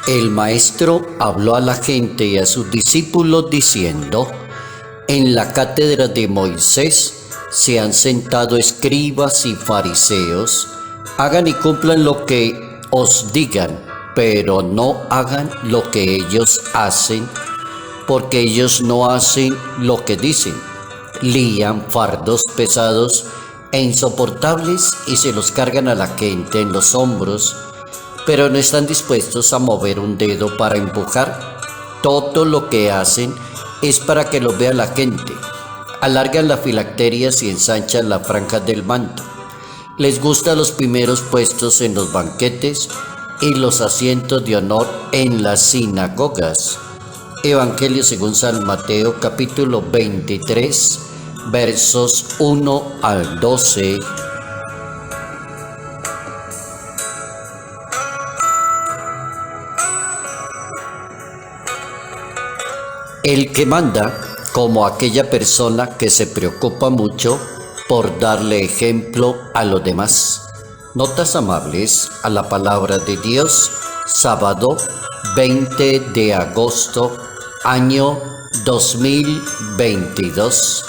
El maestro habló a la gente y a sus discípulos diciendo: en la cátedra de Moisés se han sentado escribas y fariseos. Hagan y cumplan lo que os digan, pero no hagan lo que ellos hacen, porque ellos no hacen lo que dicen. Lían fardos pesados e insoportables y se los cargan a la gente en los hombros, pero no están dispuestos a mover un dedo para empujar. Todo lo que hacen es para que los vea la gente. Alargan las filacterias y ensanchan las franjas del manto. Les gustan los primeros puestos en los banquetes y los asientos de honor en las sinagogas. Evangelio según San Mateo, capítulo 23, versos 1 al 12. El que manda, como aquella persona que se preocupa mucho por darle ejemplo a los demás. Notas amables a la palabra de Dios, sábado 20 de agosto, año 2022.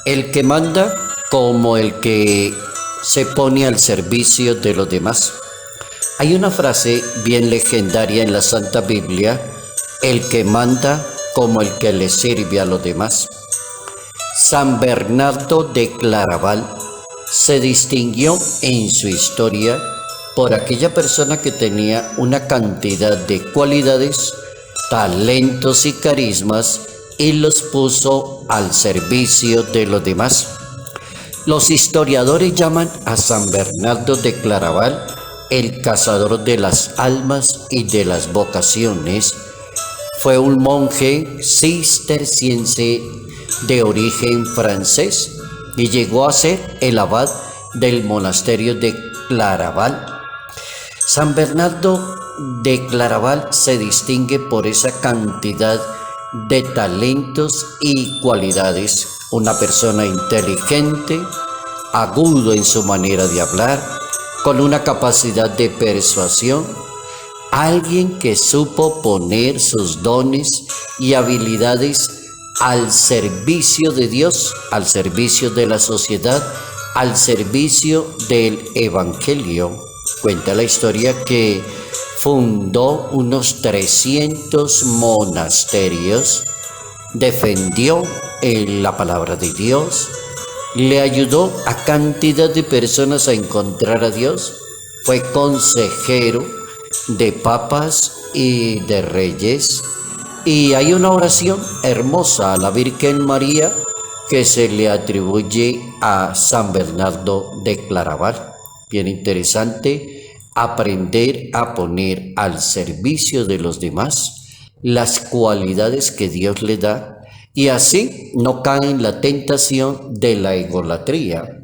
El que manda, como el que se pone al servicio de los demás. Hay una frase bien legendaria en la Santa Biblia: el que manda como el que le sirve a los demás. San Bernardo de Claraval se distinguió en su historia por aquella persona que tenía una cantidad de cualidades, talentos y carismas y los puso al servicio de los demás. Los historiadores llaman a San Bernardo de Claraval el cazador de las almas y de las vocaciones. Fue un monje cisterciense de origen francés y llegó a ser el abad del monasterio de Claraval. San Bernardo de Claraval se distingue por esa cantidad de talentos y cualidades. Una persona inteligente, agudo en su manera de hablar, con una capacidad de persuasión, alguien que supo poner sus dones y habilidades al servicio de Dios, al servicio de la sociedad, al servicio del Evangelio. Cuenta la historia que fundó unos 300 monasterios, defendió la palabra de Dios, le ayudó a cantidad de personas a encontrar a Dios, fue consejero de papas y de reyes, y hay una oración hermosa a la Virgen María que se le atribuye a San Bernardo de Claraval. Bien interesante aprender a poner al servicio de los demás las cualidades que Dios le da, y así no cae en la tentación de la egolatría.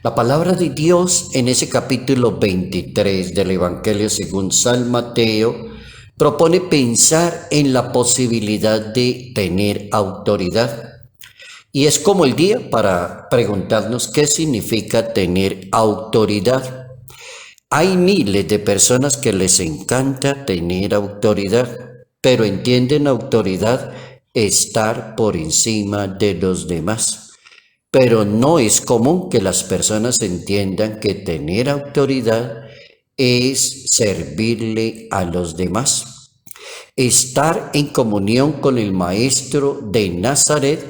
La palabra de Dios en ese capítulo 23 del Evangelio según San Mateo propone pensar en la posibilidad de tener autoridad. Y es como el día para preguntarnos qué significa tener autoridad. Hay miles de personas que les encanta tener autoridad, pero entienden autoridad estar por encima de los demás. Pero no es común que las personas entiendan que tener autoridad es servirle a los demás. Estar en comunión con el Maestro de Nazaret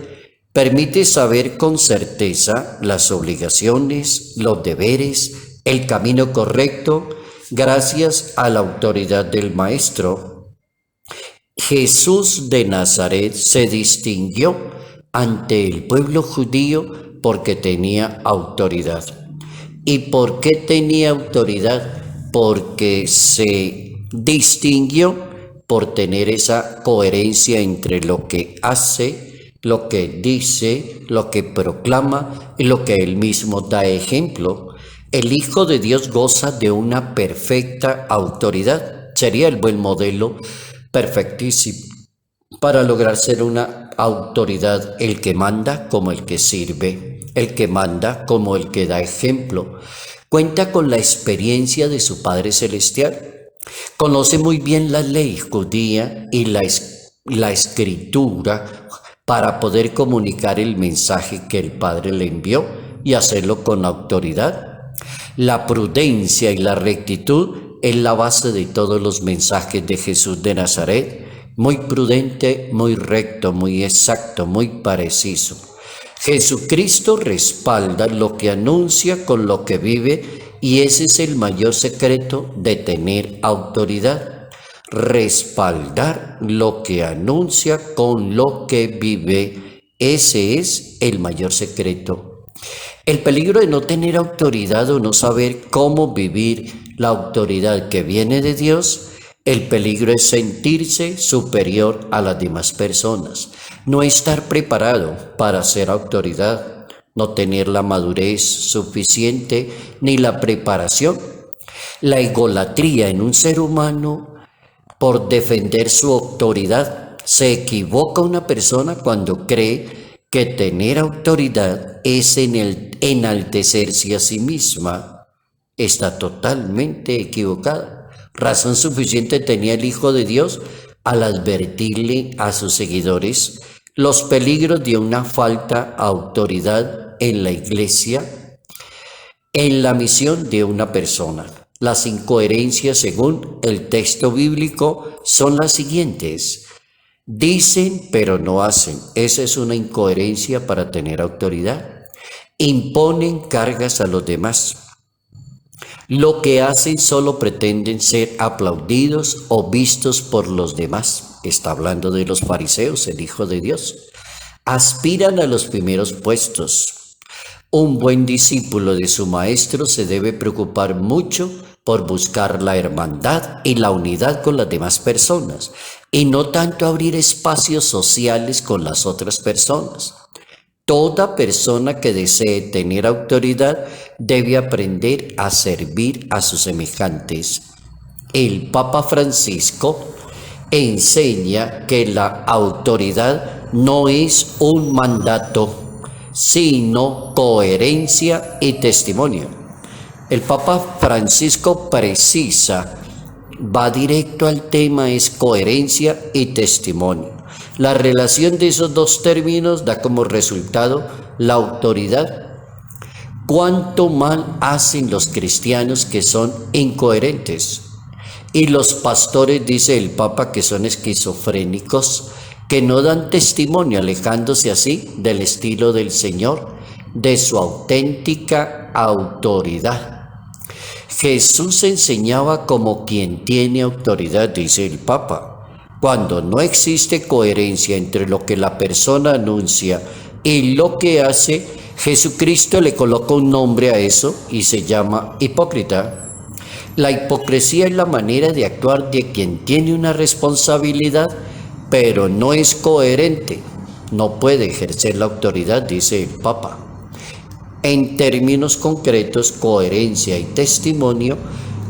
permite saber con certeza las obligaciones, los deberes, el camino correcto, gracias a la autoridad del Maestro. Jesús de Nazaret se distinguió ante el pueblo judío porque tenía autoridad. ¿Y por qué tenía autoridad? Porque se distinguió por tener esa coherencia entre lo que hace, lo que dice, lo que proclama y lo que él mismo da ejemplo. El Hijo de Dios goza de una perfecta autoridad. Sería el buen modelo perfectísimo para lograr ser una autoridad, el que manda como el que sirve. el que manda como el que da ejemplo. Cuenta con la experiencia de su Padre Celestial. Conoce muy bien la ley judía y la escritura para poder comunicar el mensaje que el Padre le envió y hacerlo con autoridad. La prudencia y la rectitud es la base de todos los mensajes de Jesús de Nazaret. Muy prudente, muy recto, muy exacto, muy preciso. Jesucristo respalda lo que anuncia con lo que vive, y ese es el mayor secreto de tener autoridad. Respaldar lo que anuncia con lo que vive. Ese es el mayor secreto. El peligro de no tener autoridad o no saber cómo vivir la autoridad que viene de Dios, el peligro es sentirse superior a las demás personas, no estar preparado para ser autoridad, no tener la madurez suficiente ni la preparación. La egolatría en un ser humano por defender su autoridad. Se equivoca una persona cuando cree que tener autoridad es enaltecerse a sí misma. Está totalmente equivocada. Razón suficiente tenía el Hijo de Dios al advertirle a sus seguidores los peligros de una falta de autoridad en la iglesia, en la misión de una persona. Las incoherencias según el texto bíblico son las siguientes. Dicen pero no hacen. Esa es una incoherencia para tener autoridad. Imponen cargas a los demás. Lo que hacen solo pretenden ser aplaudidos o vistos por los demás. Está hablando de los fariseos, el Hijo de Dios. Aspiran a los primeros puestos. Un buen discípulo de su maestro se debe preocupar mucho por buscar la hermandad y la unidad con las demás personas, y no tanto abrir espacios sociales con las otras personas. Toda persona que desee tener autoridad debe aprender a servir a sus semejantes. El Papa Francisco enseña que la autoridad no es un mandato, sino coherencia y testimonio. El Papa Francisco precisa, va directo al tema, es coherencia y testimonio. La relación de esos dos términos da como resultado la autoridad. ¿Cuánto mal hacen los cristianos que son incoherentes? Y los pastores, dice el Papa, que son esquizofrénicos, que no dan testimonio, alejándose así del estilo del Señor, de su auténtica autoridad. Jesús enseñaba como quien tiene autoridad, dice el Papa. Cuando no existe coherencia entre lo que la persona anuncia y lo que hace, Jesucristo le coloca un nombre a eso y se llama hipócrita. La hipocresía es la manera de actuar de quien tiene una responsabilidad, pero no es coherente. No puede ejercer la autoridad, dice el Papa. En términos concretos, coherencia y testimonio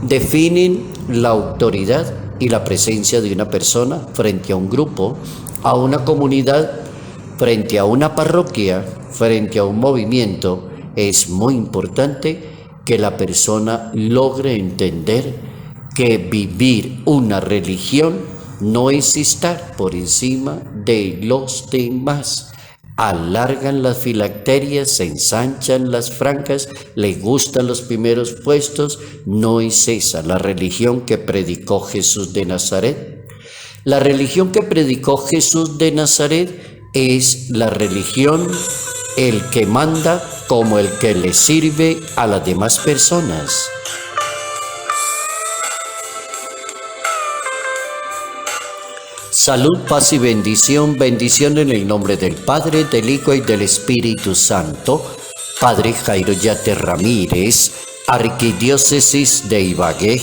definen la autoridad y la presencia de una persona frente a un grupo, a una comunidad, frente a una parroquia, frente a un movimiento. Es muy importante que la persona logre entender que vivir una religión no es estar por encima de los demás. Alargan las filacterias, se ensanchan las francas, le gustan los primeros puestos. No es esa la religión que predicó Jesús de Nazaret. La religión que predicó Jesús de Nazaret es la religión, el que manda como el que le sirve a las demás personas. Salud, paz y bendición. Bendición en el nombre del Padre, del Hijo y del Espíritu Santo. Padre Jairo Yate Ramírez, Arquidiócesis de Ibagué,